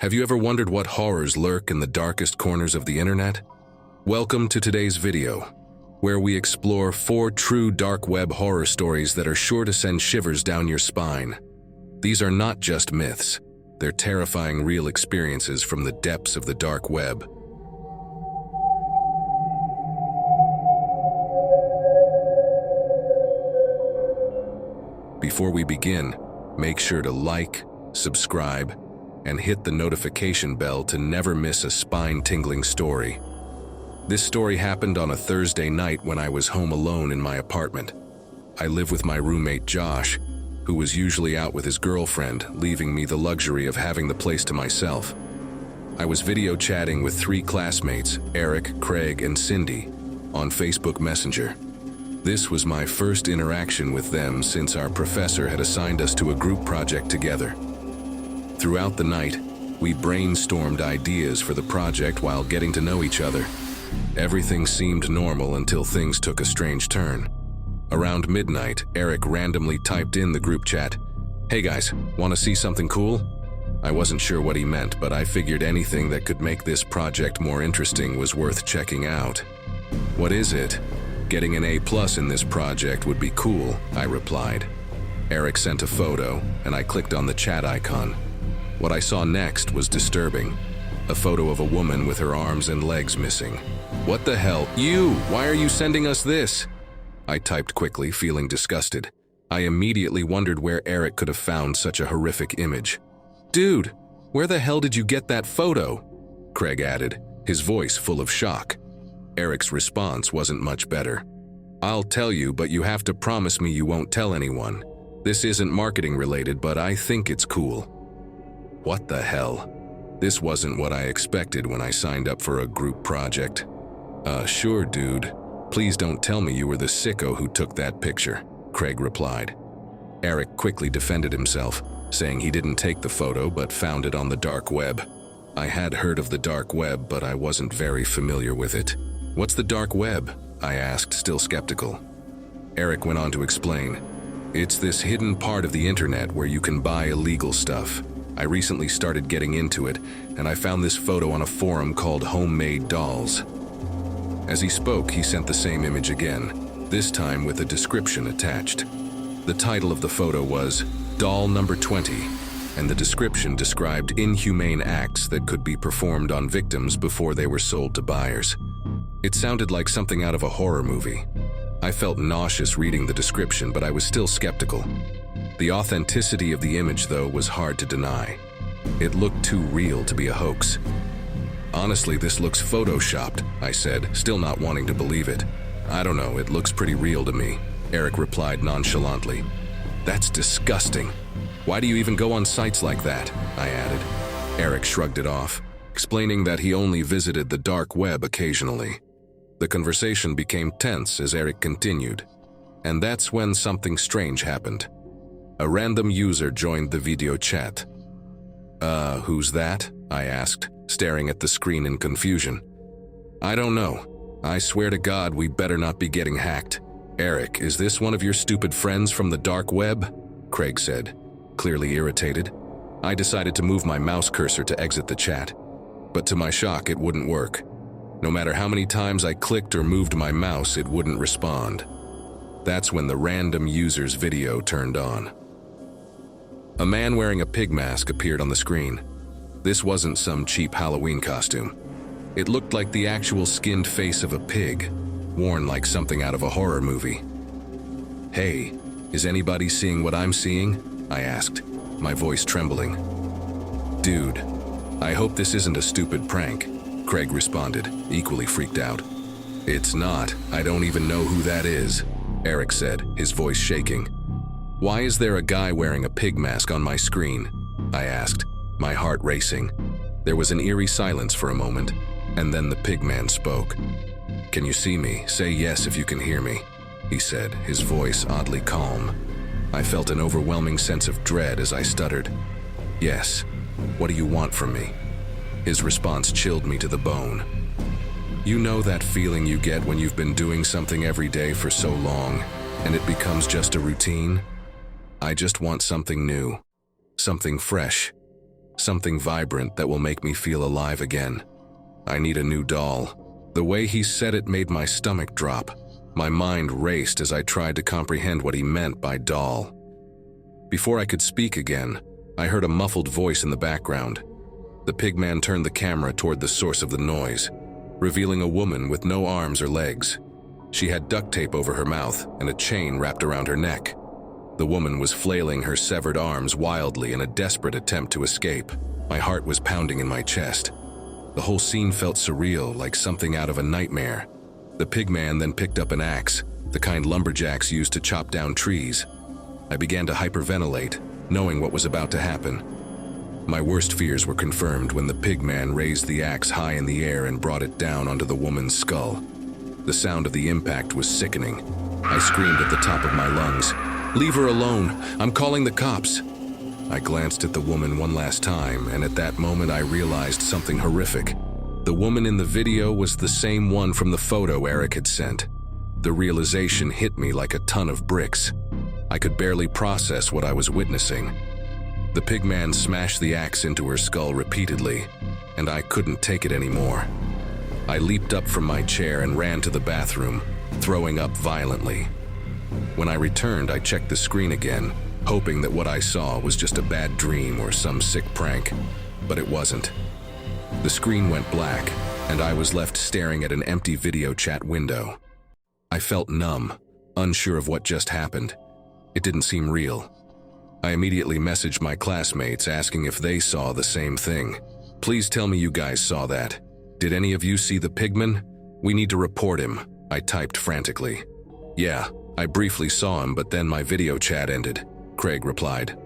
Have you ever wondered what horrors lurk in the darkest corners of the internet? Welcome to today's video, where we explore 4 true dark web horror stories that are sure to send shivers down your spine. These are not just myths, they're terrifying real experiences from the depths of the dark web. Before we begin, make sure to like, subscribe, and hit the notification bell to never miss a spine-tingling story. This story happened on a Thursday night when I was home alone in my apartment. I live with my roommate Josh, who was usually out with his girlfriend, leaving me the luxury of having the place to myself. I was video chatting with 3 classmates, Eric, Craig, and Cindy, on Facebook Messenger. This was my first interaction with them since our professor had assigned us to a group project together. Throughout the night, we brainstormed ideas for the project while getting to know each other. Everything seemed normal until things took a strange turn. Around midnight, Eric randomly typed in the group chat, "Hey guys, wanna see something cool?" I wasn't sure what he meant, but I figured anything that could make this project more interesting was worth checking out. "What is it?" "Getting an A+ in this project would be cool," I replied. Eric sent a photo, and I clicked on the chat icon. What I saw next was disturbing. A photo of a woman with her arms and legs missing. "What the hell? Why are you sending us this?" I typed quickly, feeling disgusted. I immediately wondered where Eric could have found such a horrific image. "Dude, where the hell did you get that photo?" Craig added, his voice full of shock. Eric's response wasn't much better. "I'll tell you, but you have to promise me you won't tell anyone. This isn't marketing related, but I think it's cool." What the hell? This wasn't what I expected when I signed up for a group project. Sure, dude. Please don't tell me you were the sicko who took that picture," Craig replied. Eric quickly defended himself, saying he didn't take the photo but found it on the dark web. I had heard of the dark web, but I wasn't very familiar with it. "What's the dark web?" I asked, still skeptical. Eric went on to explain. "It's this hidden part of the internet where you can buy illegal stuff. I recently started getting into it, and I found this photo on a forum called Homemade Dolls." As he spoke, he sent the same image again, this time with a description attached. The title of the photo was Doll Number 20, and the description described inhumane acts that could be performed on victims before they were sold to buyers. It sounded like something out of a horror movie. I felt nauseous reading the description, but I was still skeptical. The authenticity of the image, though, was hard to deny. It looked too real to be a hoax. "Honestly, this looks photoshopped," I said, still not wanting to believe it. "I don't know, it looks pretty real to me," Eric replied nonchalantly. "That's disgusting. Why do you even go on sites like that?" I added. Eric shrugged it off, explaining that he only visited the dark web occasionally. The conversation became tense as Eric continued, and that's when something strange happened. A random user joined the video chat. Who's that?" I asked, staring at the screen in confusion. "I don't know. I swear to God we better not be getting hacked." "Eric, is this one of your stupid friends from the dark web?" Craig said, clearly irritated. I decided to move my mouse cursor to exit the chat, but to my shock it wouldn't work. No matter how many times I clicked or moved my mouse, it wouldn't respond. That's when the random user's video turned on. A man wearing a pig mask appeared on the screen. This wasn't some cheap Halloween costume. It looked like the actual skinned face of a pig, worn like something out of a horror movie. "Hey, is anybody seeing what I'm seeing?" I asked, my voice trembling. "Dude, I hope this isn't a stupid prank," Craig responded, equally freaked out. "It's not. I don't even know who that is," Eric said, his voice shaking. "Why is there a guy wearing a pig mask on my screen?" I asked, my heart racing. There was an eerie silence for a moment, and then the Pigman spoke. "Can you see me? Say yes if you can hear me," he said, his voice oddly calm. I felt an overwhelming sense of dread as I stuttered. "Yes. What do you want from me?" His response chilled me to the bone. "You know that feeling you get when you've been doing something every day for so long, and it becomes just a routine? I just want something new, something fresh." something vibrant that will make me feel alive again. I need a new doll. The way he said it made my stomach drop. My mind raced as I tried to comprehend what he meant by doll. Before I could speak again, I heard a muffled voice in the background. The Pigman turned the camera toward the source of the noise, revealing a woman with no arms or legs. She had duct tape over her mouth and a chain wrapped around her neck. The woman was flailing her severed arms wildly in a desperate attempt to escape. My heart was pounding in my chest. The whole scene felt surreal, like something out of a nightmare. The Pigman then picked up an axe, the kind lumberjacks used to chop down trees. I began to hyperventilate, knowing what was about to happen. My worst fears were confirmed when the Pigman raised the axe high in the air and brought it down onto the woman's skull. The sound of the impact was sickening. I screamed at the top of my lungs, "Leave her alone! I'm calling the cops!" I glanced at the woman one last time, and at that moment I realized something horrific. The woman in the video was the same one from the photo Eric had sent. The realization hit me like a ton of bricks. I could barely process what I was witnessing. The Pigman smashed the axe into her skull repeatedly, and I couldn't take it anymore. I leaped up from my chair and ran to the bathroom, throwing up violently. When I returned, I checked the screen again, hoping that what I saw was just a bad dream or some sick prank, but it wasn't. The screen went black, and I was left staring at an empty video chat window. I felt numb, unsure of what just happened. It didn't seem real. I immediately messaged my classmates asking if they saw the same thing. "Please tell me you guys saw that. Did any of you see the Pigman? We need to report him," I typed frantically. "Yeah, I briefly saw him, but then my video chat ended," Craig replied.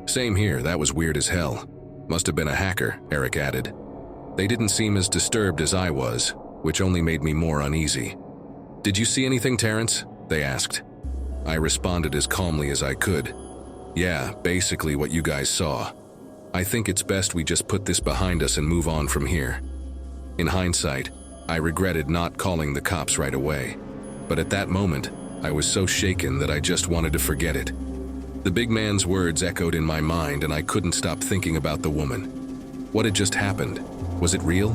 "Same here, that was weird as hell. Must have been a hacker," Eric added. They didn't seem as disturbed as I was, which only made me more uneasy. "Did you see anything, Terrence?" they asked. I responded as calmly as I could. "Yeah, basically what you guys saw. I think it's best we just put this behind us and move on from here." In hindsight, I regretted not calling the cops right away, but at that moment, I was so shaken that I just wanted to forget it. The big man's words echoed in my mind, and I couldn't stop thinking about the woman. What had just happened? Was it real?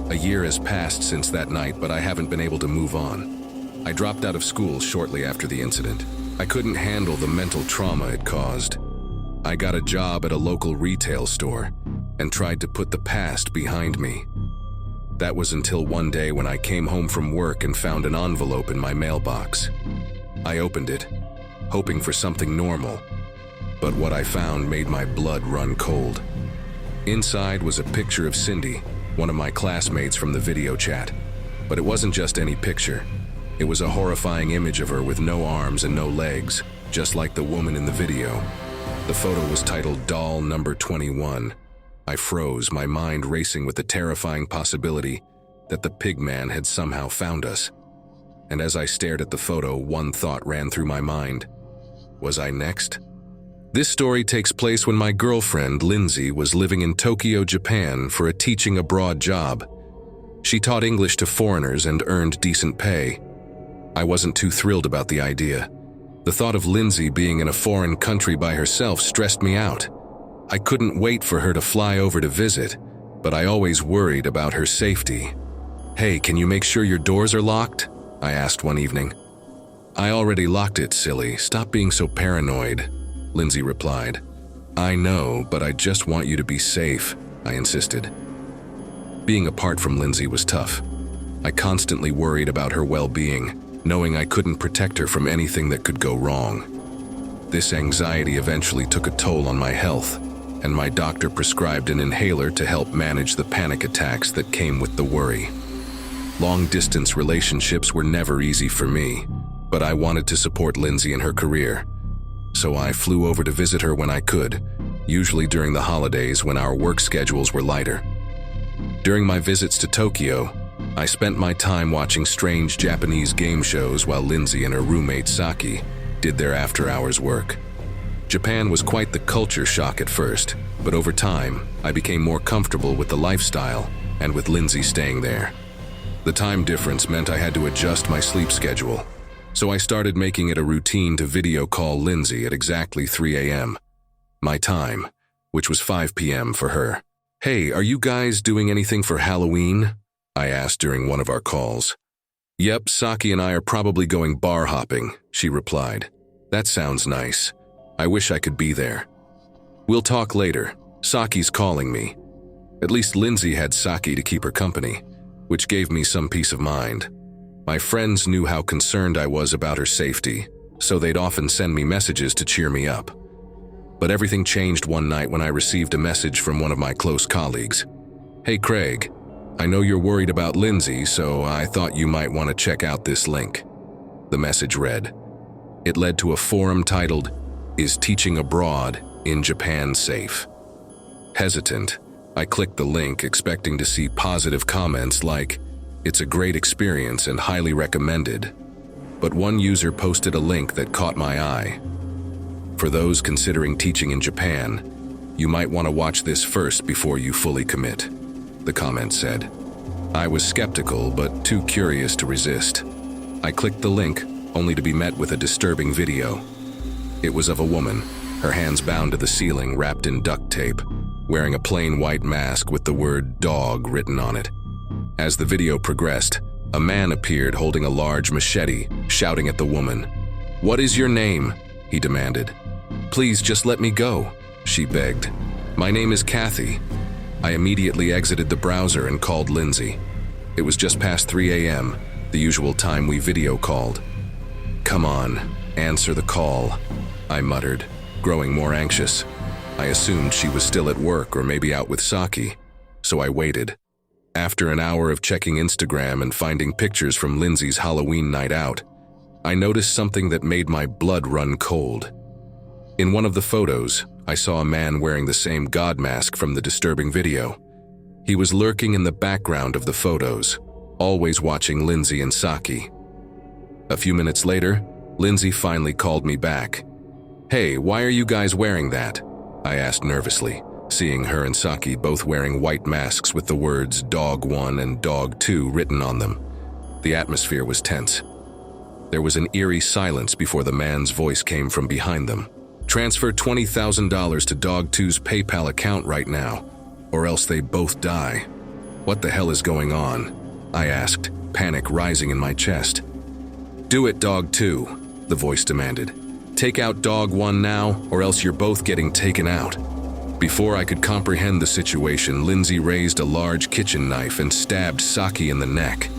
A year has passed since that night, but I haven't been able to move on. I dropped out of school shortly after the incident. I couldn't handle the mental trauma it caused. I got a job at a local retail store and tried to put the past behind me. That was until one day when I came home from work and found an envelope in my mailbox. I opened it, hoping for something normal, but what I found made my blood run cold. Inside was a picture of Cindy, one of my classmates from the video chat. But it wasn't just any picture. It was a horrifying image of her with no arms and no legs, just like the woman in the video. The photo was titled Doll Number 21. I froze, my mind racing with the terrifying possibility that the Pigman had somehow found us. And as I stared at the photo, one thought ran through my mind. Was I next? This story takes place when my girlfriend, Lindsay, was living in Tokyo, Japan for a teaching abroad job. She taught English to foreigners and earned decent pay. I wasn't too thrilled about the idea. The thought of Lindsay being in a foreign country by herself stressed me out. I couldn't wait for her to fly over to visit, but I always worried about her safety. "Hey, can you make sure your doors are locked?" I asked one evening. "I already locked it, silly. Stop being so paranoid," Lindsay replied. "I know, but I just want you to be safe," I insisted. Being apart from Lindsay was tough. I constantly worried about her well-being, knowing I couldn't protect her from anything that could go wrong. This anxiety eventually took a toll on my health, and my doctor prescribed an inhaler to help manage the panic attacks that came with the worry. Long-distance relationships were never easy for me, but I wanted to support Lindsay in her career. So I flew over to visit her when I could, usually during the holidays when our work schedules were lighter. During my visits to Tokyo, I spent my time watching strange Japanese game shows while Lindsay and her roommate Saki did their after-hours work. Japan was quite the culture shock at first, but over time, I became more comfortable with the lifestyle and with Lindsay staying there. The time difference meant I had to adjust my sleep schedule, so I started making it a routine to video call Lindsay at exactly 3 a.m. my time, which was 5 p.m. for her. "Hey, are you guys doing anything for Halloween?" I asked during one of our calls. "Yep, Saki and I are probably going bar hopping," she replied. "That sounds nice. I wish I could be there." "We'll talk later. Saki's calling me." At least Lindsay had Saki to keep her company, which gave me some peace of mind. My friends knew how concerned I was about her safety, so they'd often send me messages to cheer me up. But everything changed one night when I received a message from one of my close colleagues. "Hey Craig, I know you're worried about Lindsay, so I thought you might want to check out this link." The message read. It led to a forum titled, "Is Teaching Abroad in Japan Safe?" Hesitant, I clicked the link expecting to see positive comments like, "It's a great experience and highly recommended." But one user posted a link that caught my eye. "For those considering teaching in Japan, you might want to watch this first before you fully commit," the comment said. I was skeptical but too curious to resist. I clicked the link, only to be met with a disturbing video. It was of a woman, her hands bound to the ceiling wrapped in duct tape, wearing a plain white mask with the word "dog" written on it. As the video progressed, a man appeared holding a large machete, shouting at the woman. "What is your name?" he demanded. "Please just let me go," she begged. "My name is Kathy." I immediately exited the browser and called Lindsay. It was just past 3 a.m., the usual time we video called. "Come on, answer the call," I muttered, growing more anxious. I assumed she was still at work or maybe out with Saki, so I waited. After an hour of checking Instagram and finding pictures from Lindsay's Halloween night out, I noticed something that made my blood run cold. In one of the photos, I saw a man wearing the same god mask from the disturbing video. He was lurking in the background of the photos, always watching Lindsay and Saki. A few minutes later, Lindsay finally called me back. "Hey, why are you guys wearing that?" I asked nervously, seeing her and Saki both wearing white masks with the words "Dog 1" and "Dog 2" written on them. The atmosphere was tense. There was an eerie silence before the man's voice came from behind them. "Transfer $20,000 to Dog 2's PayPal account right now, or else they both die." "What the hell is going on?" I asked, panic rising in my chest. "Do it, Dog 2, the voice demanded. "Take out Dog 1 now, or else you're both getting taken out." Before I could comprehend the situation, Lindsay raised a large kitchen knife and stabbed Saki in the neck.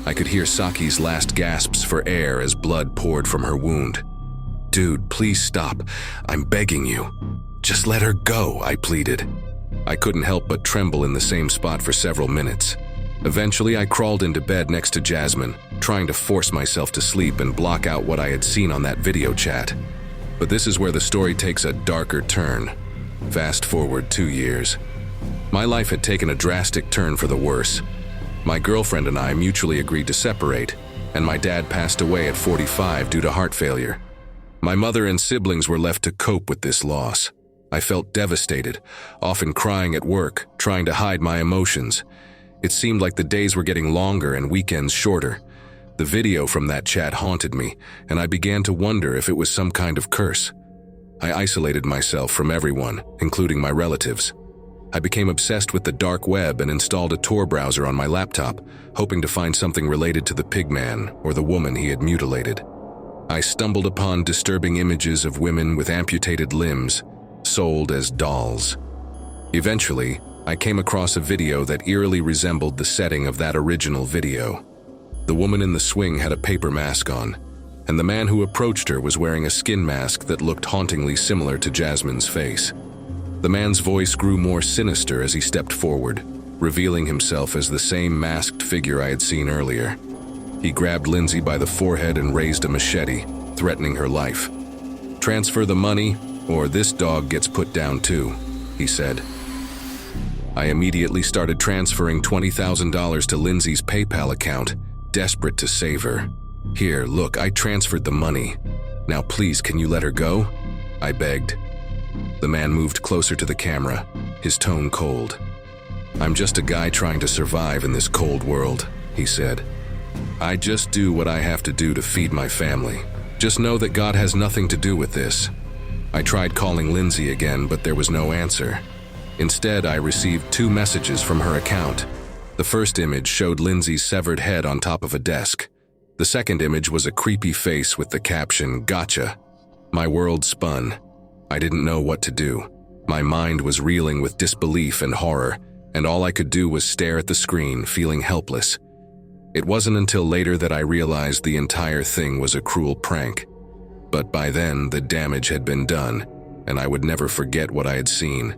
I could hear Saki's last gasps for air as blood poured from her wound. "Dude, please stop. I'm begging you. Just let her go," I pleaded. I couldn't help but tremble in the same spot for several minutes. Eventually, I crawled into bed next to Jasmine, trying to force myself to sleep and block out what I had seen on that video chat. But this is where the story takes a darker turn. Fast forward 2 years. My life had taken a drastic turn for the worse. My girlfriend and I mutually agreed to separate, and my dad passed away at 45 due to heart failure. My mother and siblings were left to cope with this loss. I felt devastated, often crying at work, trying to hide my emotions. It seemed like the days were getting longer and weekends shorter. The video from that chat haunted me, and I began to wonder if it was some kind of curse. I isolated myself from everyone, including my relatives. I became obsessed with the dark web and installed a Tor browser on my laptop, hoping to find something related to the Pigman or the woman he had mutilated. I stumbled upon disturbing images of women with amputated limbs, sold as dolls. Eventually, I came across a video that eerily resembled the setting of that original video. The woman in the swing had a paper mask on, and the man who approached her was wearing a skin mask that looked hauntingly similar to Jasmine's face. The man's voice grew more sinister as he stepped forward, revealing himself as the same masked figure I had seen earlier. He grabbed Lindsay by the forehead and raised a machete, threatening her life. "Transfer the money, or this dog gets put down too," he said. I immediately started transferring $20,000 to Lindsay's PayPal account, desperate to save her. "Here, look, I transferred the money. Now please, can you let her go?" I begged. The man moved closer to the camera, his tone cold. "I'm just a guy trying to survive in this cold world," he said. "I just do what I have to do to feed my family. Just know that God has nothing to do with this." I tried calling Lindsay again, but there was no answer. Instead, I received 2 messages from her account. The first image showed Lindsay's severed head on top of a desk. The second image was a creepy face with the caption, "Gotcha." My world spun. I didn't know what to do. My mind was reeling with disbelief and horror, and all I could do was stare at the screen, feeling helpless. It wasn't until later that I realized the entire thing was a cruel prank. But by then, the damage had been done, and I would never forget what I had seen.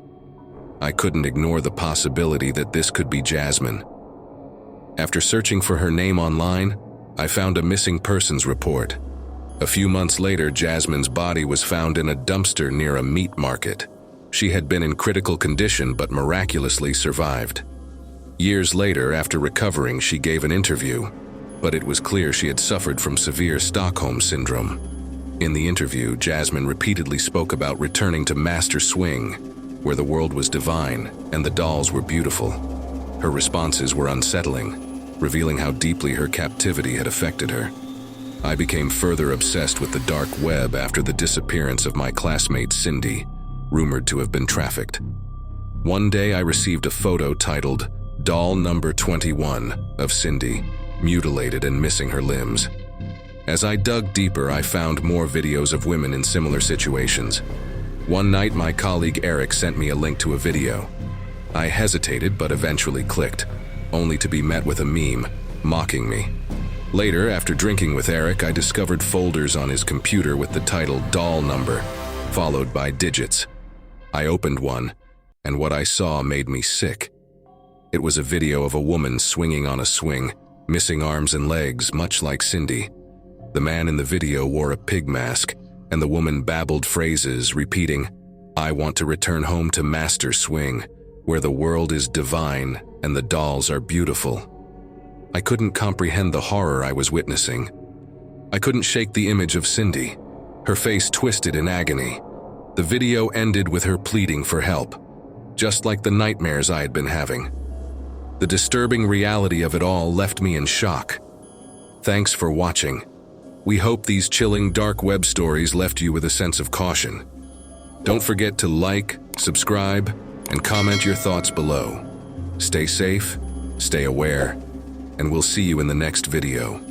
I couldn't ignore the possibility that this could be Jasmine. After searching for her name online, I found a missing persons report. A few months later, Jasmine's body was found in a dumpster near a meat market. She had been in critical condition but miraculously survived. Years later, after recovering, she gave an interview, but it was clear she had suffered from severe Stockholm syndrome. In the interview, Jasmine repeatedly spoke about returning to Master Swing, where the world was divine and the dolls were beautiful. Her responses were unsettling, revealing how deeply her captivity had affected her. I became further obsessed with the dark web after the disappearance of my classmate Cindy, rumored to have been trafficked. One day I received a photo titled "Doll Number 21" of Cindy, mutilated and missing her limbs. As I dug deeper, I found more videos of women in similar situations. One night, my colleague Eric sent me a link to a video. I hesitated but eventually clicked, only to be met with a meme, mocking me. Later, after drinking with Eric, I discovered folders on his computer with the title "Doll Number," followed by digits. I opened one, and what I saw made me sick. It was a video of a woman swinging on a swing, missing arms and legs, much like Cindy. The man in the video wore a pig mask, and the woman babbled phrases repeating, "I want to return home to Master Swing, where the world is divine and the dolls are beautiful." I couldn't comprehend the horror I was witnessing. I couldn't shake the image of Cindy, her face twisted in agony. The video ended with her pleading for help, just like the nightmares I had been having. The disturbing reality of it all left me in shock. Thanks for watching. We hope these chilling dark web stories left you with a sense of caution. Don't forget to like, subscribe, and comment your thoughts below. Stay safe, stay aware, and we'll see you in the next video.